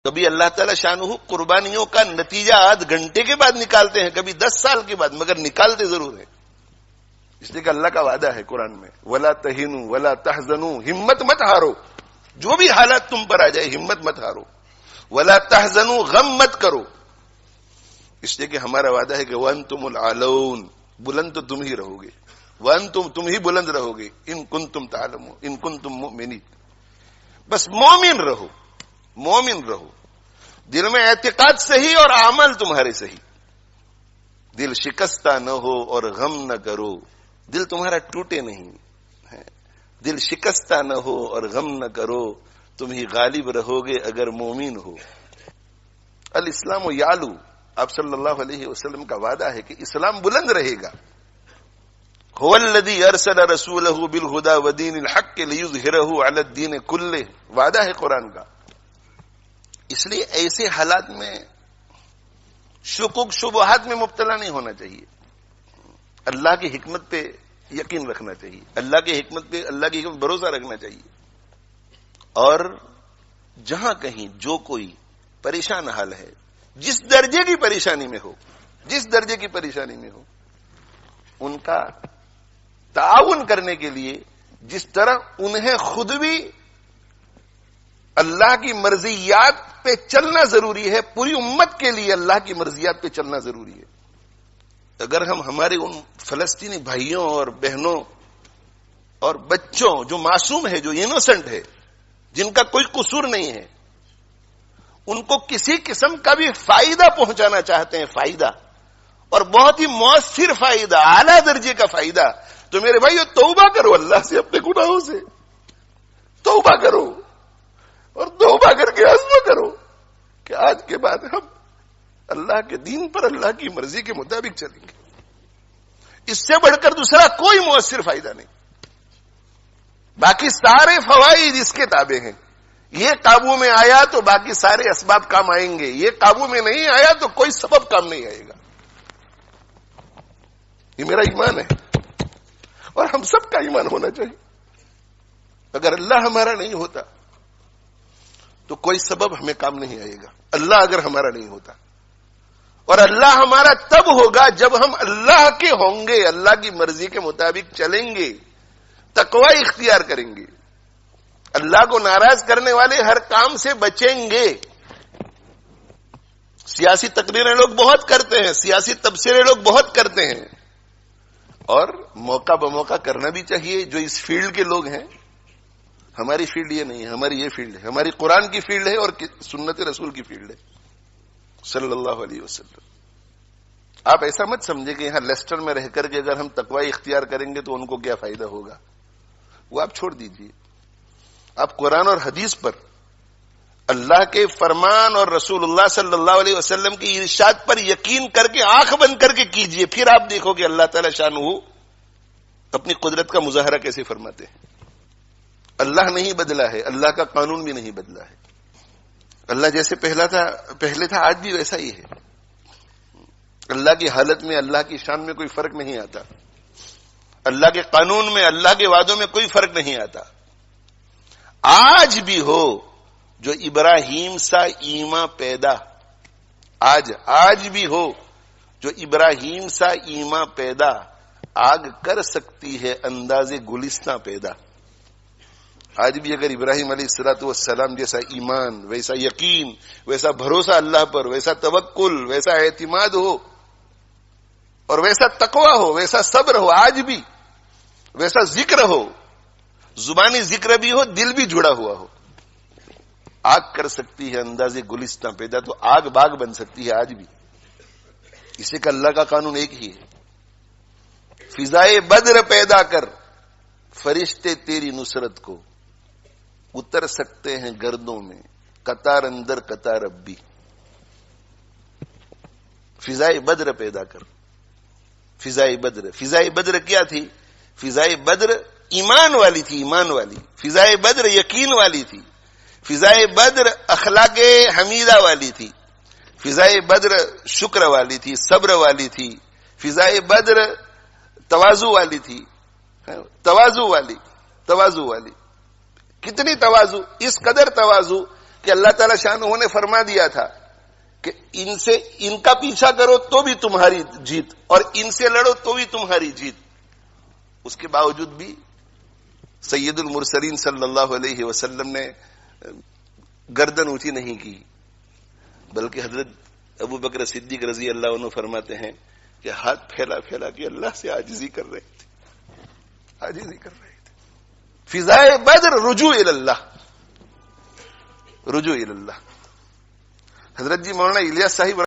کبھی اللہ تعالی شانہ قربانیوں کا نتیجہ آدھ گھنٹے کے بعد نکالتے ہیں، کبھی 10 سال کے بعد، مگر نکالتے ضرور ہیں. اس لیے کہ اللہ کا وعدہ ہے قرآن میں، وَلَا تَهِنُوا وَلَا تَحْزَنُوا، ہمت مت ہارو، جو بھی حالات تم پر آ جائے ہمت مت ہارو. وَلَا تَحْزَنُوا، غم مت کرو، اس لیے کہ ہمارا وعدہ ہے کہ وَأَنْتُمُ الْأَعْلَوْنَ، بلند تو تم ہی رہو گے، وَأَنْتُمْ، تم ہی بلند رہو گے، إِن كُنتُمْ تَعْلَمُونَ، إِن كُنتُم مُؤْمِنِينَ. بس مومن رہو، مومن رہو، دل میں اعتقاد صحیح اور عمل تمہارے صحیح. دل شکستہ نہ ہو اور غم نہ کرو، دل تمہارا ٹوٹے نہیں، دل شکستہ نہ ہو اور غم نہ کرو، تم ہی غالب رہو گے اگر مومن ہو. الاسلام یعلو، آپ صلی اللہ علیہ وسلم کا وعدہ ہے کہ اسلام بلند رہے گا. هو الذی ارسل رسولہ بالہدی ودین الحق لیظہرہ علی الدین کلہ، وعدہ ہے قرآن کا. اس لیے ایسے حالات میں شکوک شبہات میں مبتلا نہیں ہونا چاہیے، اللہ کی حکمت پہ یقین رکھنا چاہیے، اللہ کی حکمت پہ، اللہ کی حکمت بھروسہ رکھنا چاہیے. اور جہاں کہیں جو کوئی پریشان حال ہے، جس درجے کی پریشانی میں ہو، جس درجے کی پریشانی میں ہو، ان کا تعاون کرنے کے لیے جس طرح انہیں خود بھی اللہ کی مرضیات پہ چلنا ضروری ہے، پوری امت کے لیے اللہ کی مرضیات پہ چلنا ضروری ہے. اگر ہم ہمارے ان فلسطینی بھائیوں اور بہنوں اور بچوں جو معصوم ہے، جو انوسنٹ ہے، جن کا کوئی قصور نہیں ہے، ان کو کسی قسم کا بھی فائدہ پہنچانا چاہتے ہیں، فائدہ، اور بہت ہی مؤثر فائدہ، اعلیٰ درجے کا فائدہ، تو میرے بھائیو توبہ کرو اللہ سے، اپنے گناہوں سے توبہ کرو، اور توبہ کر کے عزم کرو کہ آج کے بعد ہم اللہ کے دین پر، اللہ کی مرضی کے مطابق چلیں گے. اس سے بڑھ کر دوسرا کوئی مؤثر فائدہ نہیں. باقی سارے فوائد اس کے تابع ہیں. یہ قابو میں آیا تو باقی سارے اسباب کام آئیں گے، یہ قابو میں نہیں آیا تو کوئی سبب کام نہیں آئے گا. یہ میرا ایمان ہے اور ہم سب کا ایمان ہونا چاہیے. اگر اللہ ہمارا نہیں ہوتا تو کوئی سبب ہمیں کام نہیں آئے گا. اللہ اگر ہمارا نہیں ہوتا، اور اللہ ہمارا تب ہوگا جب ہم اللہ کے ہوں گے، اللہ کی مرضی کے مطابق چلیں گے، تقوی اختیار کریں گے، اللہ کو ناراض کرنے والے ہر کام سے بچیں گے. سیاسی تقریریں لوگ بہت کرتے ہیں، سیاسی تبصرے لوگ بہت کرتے ہیں، اور موقع بموقع کرنا بھی چاہیے. جو اس فیلڈ کے لوگ ہیں، ہماری فیلڈ یہ نہیں ہے، ہماری یہ فیلڈ ہے، ہماری قرآن کی فیلڈ ہے اور سنت رسول کی فیلڈ ہے صلی اللہ علیہ وسلم. آپ ایسا مت سمجھے کہ یہاں لیسٹر میں رہ کر کے اگر ہم تقوی اختیار کریں گے تو ان کو کیا فائدہ ہوگا، وہ آپ چھوڑ دیجئے. آپ قرآن اور حدیث پر، اللہ کے فرمان اور رسول اللہ صلی اللہ علیہ وسلم کی ارشاد پر یقین کر کے آنکھ بند کر کے کیجئے، پھر آپ دیکھو کہ اللہ تعالی شانہ اپنی قدرت کا مظاہرہ کیسے فرماتے ہیں. اللہ نہیں بدلا ہے، اللہ کا قانون بھی نہیں بدلا ہے. اللہ جیسے پہلے تھا آج بھی ویسا ہی ہے. اللہ کی حالت میں، اللہ کی شان میں کوئی فرق نہیں آتا. اللہ کے قانون میں، اللہ کے وعدوں میں کوئی فرق نہیں آتا. آج بھی ہو جو ابراہیم سا ایمان پیدا، آج بھی ہو جو ابراہیم سا ایمان پیدا، آگ کر سکتی ہے انداز گلستہ پیدا. آج بھی اگر ابراہیم علیہ الصلوۃ والسلام جیسا ایمان، ویسا یقین، ویسا بھروسہ اللہ پر، ویسا توکل، ویسا اعتماد ہو، اور ویسا تقوی ہو، ویسا صبر ہو، آج بھی ویسا ذکر ہو، زبانی ذکر بھی ہو، دل بھی جڑا ہوا ہو، آگ کر سکتی ہے انداز گلستہ پیدا. تو آگ باغ بن سکتی ہے آج بھی. اسے کہ اللہ کا قانون ایک ہی ہے. فضائے بدر پیدا کر، فرشتے تیری نصرت کو اتر سکتے ہیں گردوں میں، قطار اندر قطار اب بھی. فضائے بدر پیدا کر. فضائے بدر کیا تھی؟ فضائے بدر ایمان والی تھی، ایمان والی. فضائے بدر یقین والی تھی. فضائے بدر اخلاق حمیدہ والی تھی. فضائے بدر شکر والی تھی، صبر والی تھی. فضائے بدر تواضع والی تھی، تواضع والی. کتنی تواضع، اس قدر تواضع کہ اللہ تعالی شانہ نے فرما دیا تھا کہ ان کا پیچھا کرو تو بھی تمہاری جیت اور ان سے لڑو تو بھی تمہاری جیت. اس کے باوجود بھی سید المرسلین صلی اللہ علیہ وسلم نے گردن اونچی نہیں کی، بلکہ حضرت ابو بکر صدیق رضی اللہ عنہ فرماتے ہیں کہ ہاتھ پھیلا پھیلا کے اللہ سے عاجزی کر رہے تھے. فضائے بدر رجوع اللہ. حضرت جی مولانا الیاس صاحب